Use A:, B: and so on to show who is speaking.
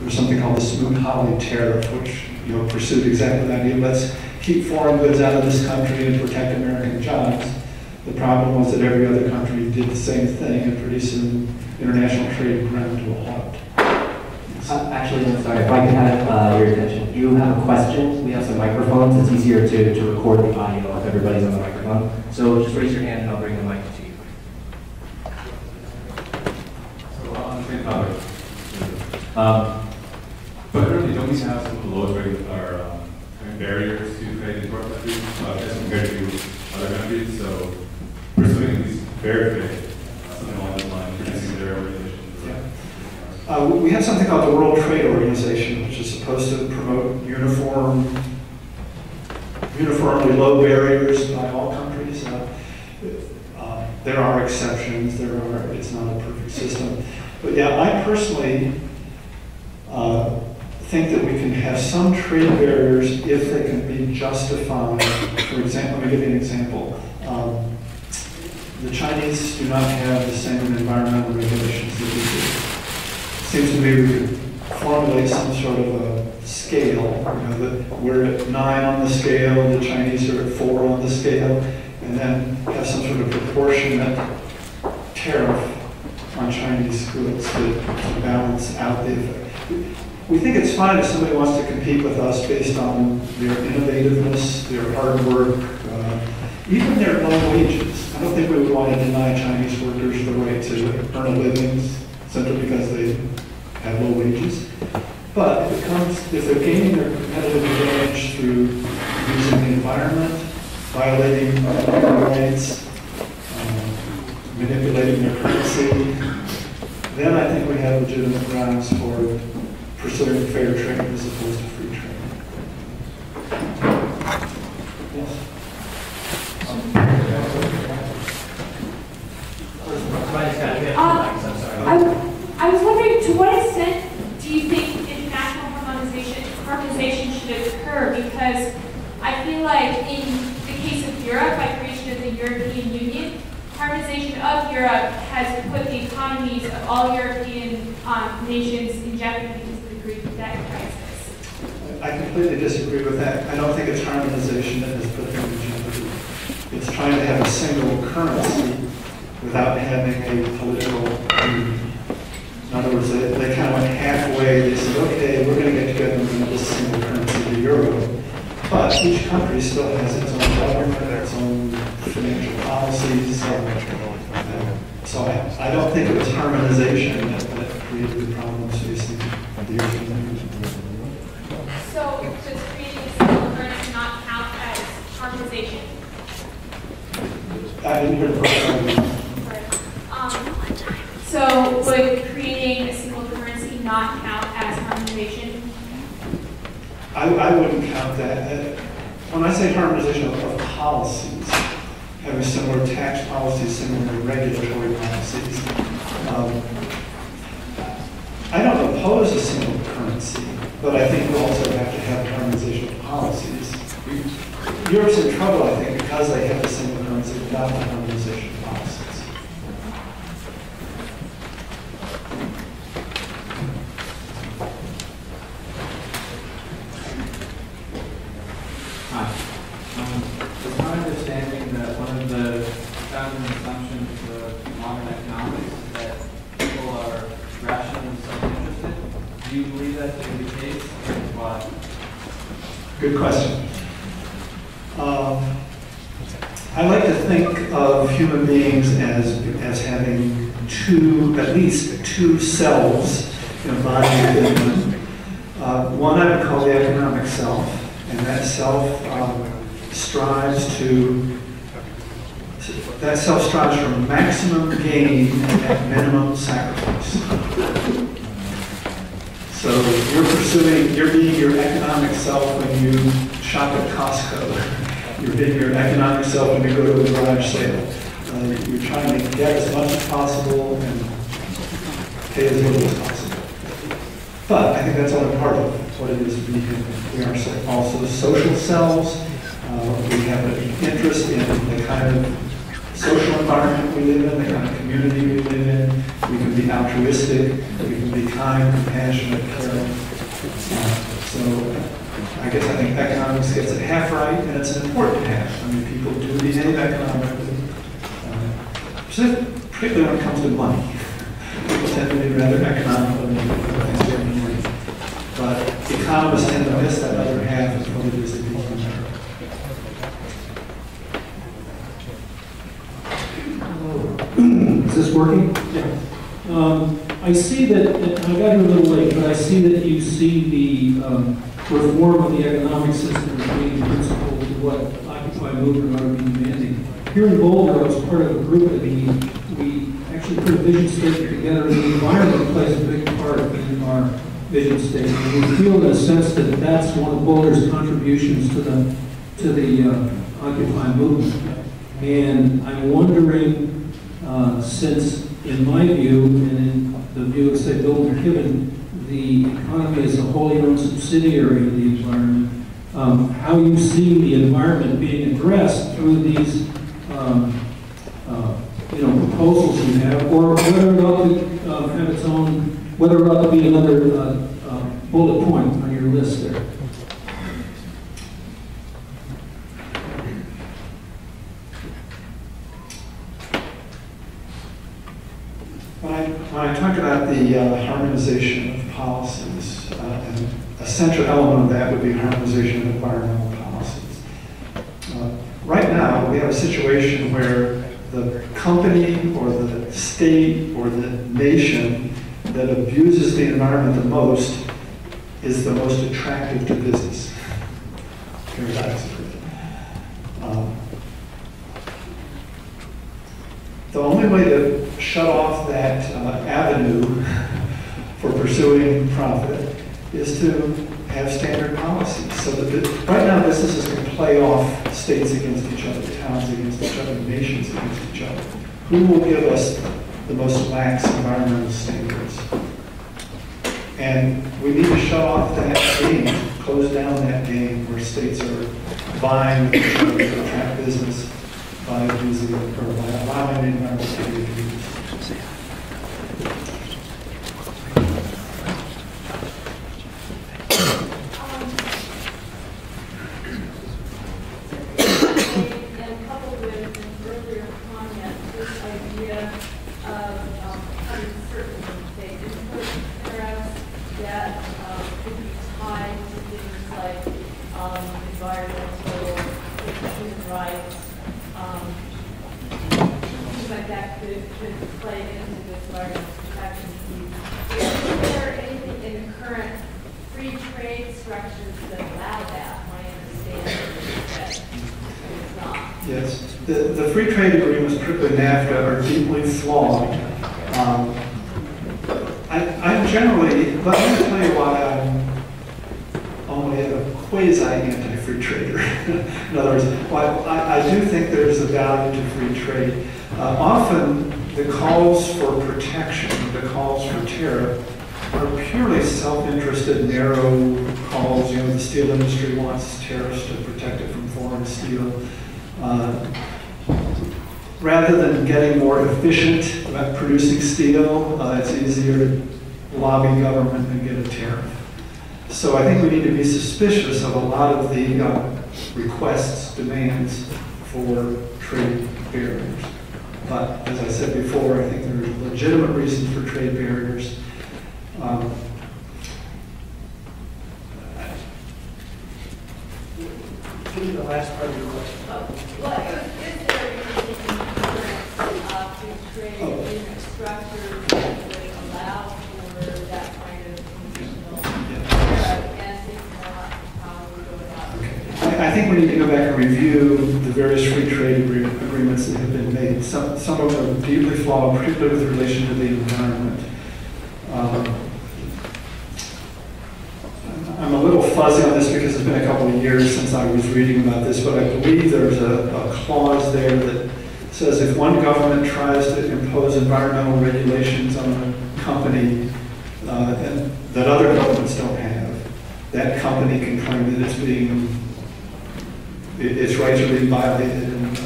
A: There's something called the Smoot-Hawley tariff, which pursued exactly that idea. Let's keep foreign goods out of this country and protect American jobs. The problem was that every other country did the same thing, and pretty soon international trade ground to a halt.
B: Actually, I'm sorry, if I could have your attention. You have a question? We have some microphones. It's easier to record the audio if everybody's on the microphone. So just raise your hand and I'll bring the mic to you.
C: So on the same topic, but really don't we have some of the lowest rate or barriers to trade into our country as compared to other countries? So pursuing these barriers, something along those lines, reducing their regulations.
A: We have something called the World Trade Organization, which is supposed to promote uniformly low barriers by all countries. There are exceptions. It's not a perfect system. But yeah, I personally think that we can have some trade barriers if they can be justified. For example, let me give you an example. The Chinese do not have the same environmental regulations that we do. Seems to me we could formulate some sort of a scale, that we're at 9 on the scale, the Chinese are at 4 on the scale, and then have some sort of proportionate tariff on Chinese goods to balance out the effect. We think it's fine if somebody wants to compete with us based on their innovativeness, their hard work, even their low wages. I don't think we would want to deny Chinese workers the right to earn a living simply because they have low wages. But if they're gaining their competitive advantage through using the environment, violating human rights, manipulating their currency, then I think we have legitimate grounds for pursuing fair trade as opposed to free trade. Yes?
D: I was wondering, to what extent do you think international harmonization should occur? Because I feel like in the case of Europe, by creation of the European Union, harmonization of Europe has put the economies of all European nations in jeopardy because of the Greek debt crisis.
A: I completely disagree with that. I don't think it's harmonization that has put them in jeopardy. It's trying to have a single currency without having a political union. In other words, they kind of went halfway. They said, okay, we're going to get together and we're going to have this single currency, the euro. But each country still has its own government, its own financial policies. So I don't think it was harmonization that created the problems facing the European Union.
D: So does creating a single currency not count as harmonization?
A: I didn't hear the question.
D: So would creating a single currency not count as harmonization?
A: I wouldn't count that. When I say harmonization of policies, having similar tax policies, similar regulatory policies, I don't oppose a single currency, but I think we also have to have harmonization of policies. Europe's in trouble, I think, because they have a single currency without the harmonization of policies.
E: It's my understanding that one of the founding assumptions of modern economics is that people are rationally self-interested. Do you believe that to be the case, and why?
A: Good question. I like to think of human beings as having at least two selves embodied within them. One I would call the economic self, and that self strives for maximum gain at minimum sacrifice. So you're being your economic self when you shop at Costco. You're being your economic self when you go to a garage sale. You're trying to get as much as possible and pay as little as possible. But I think that's only part of what it is to be human. We are also social selves. We have an interest in the kind of social environment we live in, the kind of community we live in. We can be altruistic, we can be kind, compassionate, caring. So I guess I think economics gets it half right, and it's an important half. I mean, people do behave economically, particularly when it comes to money. People tend to be rather economical when things get money. But economists tend to miss that other half of what it is to be human.
F: Is this working?
A: Yeah.
F: I see that, and I got here a little late, but I see that you see the reform of the economic system as being principal to what Occupy movement ought to be demanding. Here in Boulder, I was part of a group that we actually put a vision statement together, and the environment plays a big part in our vision statement. And we feel in a sense that that's one of Boulder's contributions to the Occupy movement. And I'm wondering, since in my view, and in the view of, say, Bill McKibben, the economy is a wholly owned subsidiary of the environment, how you see the environment being addressed through these proposals you have, or whether it ought to have its own, whether it ought to be another bullet point on your list there.
A: When I talk about the harmonization of policies, and a central element of that would be harmonization of environmental policies. Right now, we have a situation where the company or the state or the nation that abuses the environment the most is the most attractive to business. Paradoxically. The only way to shut off that avenue for pursuing profit is to have standard policies. So that right now businesses can play off states against each other, towns against each other, nations against each other. Who will give us the most lax environmental standards? And we need to shut off that game, close down that game where states are vying with each other to attract business by using or by allowing the environment to be abused.
G: And coupled with an earlier comment, this idea of having certain, say, input tariffs that could be tied to things like environmental, human rights, things like that could play into this environmental protection piece. Is there anything in the current free trade structures that allow that? My understanding is that it's not.
A: Yes, the free trade agreements, particularly NAFTA, are deeply flawed. I'm generally, let me tell you why I'm only a quasi-anti-free trader. In other words, I do think there's a value to free trade. Often the calls for protection, the calls for tariff, are purely self-interested, narrow calls. You know, the steel industry wants tariffs to protect it from foreign steel. Rather than getting more efficient about producing steel, it's easier to lobby government and get a tariff. So I think we need to be suspicious of a lot of the requests, demands for trade barriers. But as I said before, I think there are legitimate reasons for trade barriers. Give me the last part of your question.
G: Is there anything in current free trade structures that would allow for that kind of conditional tariff? And if not, how would we go about it?
A: I think we need to go back and review the various free trade agreements that have been made. Some of them are deeply flawed, particularly with relation to the environment. I'm a little fuzzy on this because it's been a couple of years since I was reading about this, but I believe there's a clause there that says if one government tries to impose environmental regulations on a company and that other governments don't have, that company can claim that its rights are being violated. And,